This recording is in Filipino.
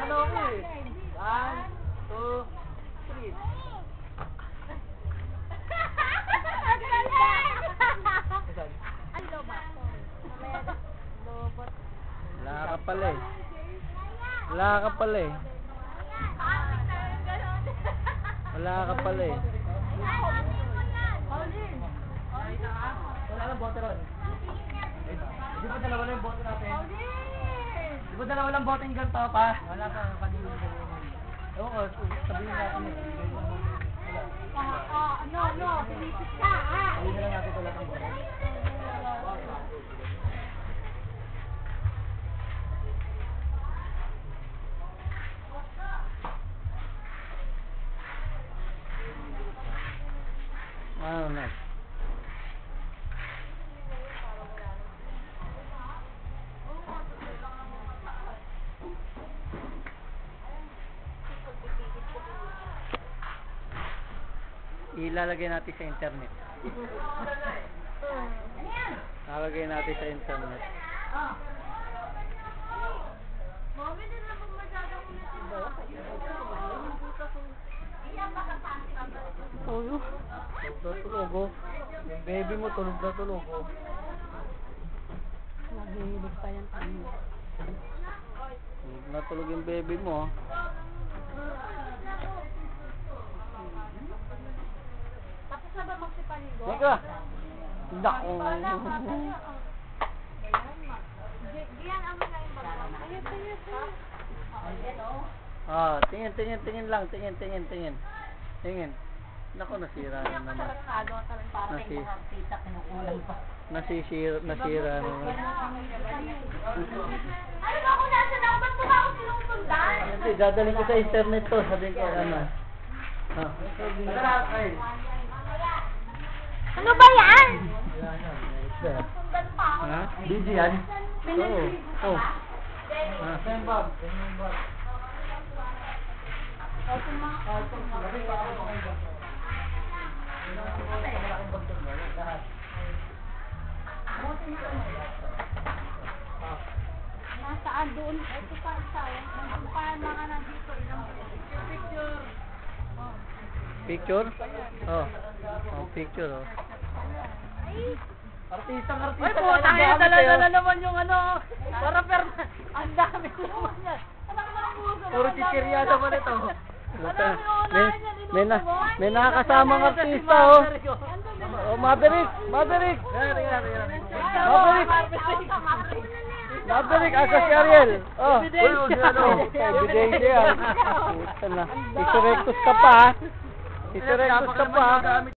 ano ko eh. 1, 2, 3. Wala ka pala eh. Wala ka pala eh. Wala ka pala eh. Wala lang bote ron. Di ba dalawa lang yung bote natin? Di ba dalawa lang bote yung ganito pa? Wala pa, kanina yung dalawa. Ewan ko, sabihin natin eh. No, pinipit ka, ha? Sabihin na lang natin wala kang bote. Ano na? Ilalagay natin sa internet. Ilalagay natin sa internet. Mami, din na pag masyadong Tulog na tulog oh. Yung baby mo tulog na tulog oh. Naghihilig pa yan kami. Tulog na tulog yung baby mo oh. Tapos na ba magsipaligo? Teka! Nako! Diyan ang mga yung bago. Ah, tingin lang, tingin. Nako, nasira na naman. Nasira na naman. Ano ba kung nasa na? Ba't mo ba ako sinusundan? Hindi, dadalhin ko sa internet to. Sabihin ko, ano. Ano ba yan? Ha? Ha? Busy yan? Oo. Oh. Same bag. Nasaan doon? Ito pa isa. Nandun pa mga nandito. Picture. Picture? Oh. Oh, picture oh. Artistang Uy, artista. puta kayo. Dala na naman yung ano. Para ang dami naman yan. Alam mo ang puso. Puro chichirya naman ito. May nakakasamang artista oh. Oh, Maverick! Maverick, asa si Ariel. Oh. Ebidensya. Puta na. Isurectus ka pa ha. Isurectus ka pa ha.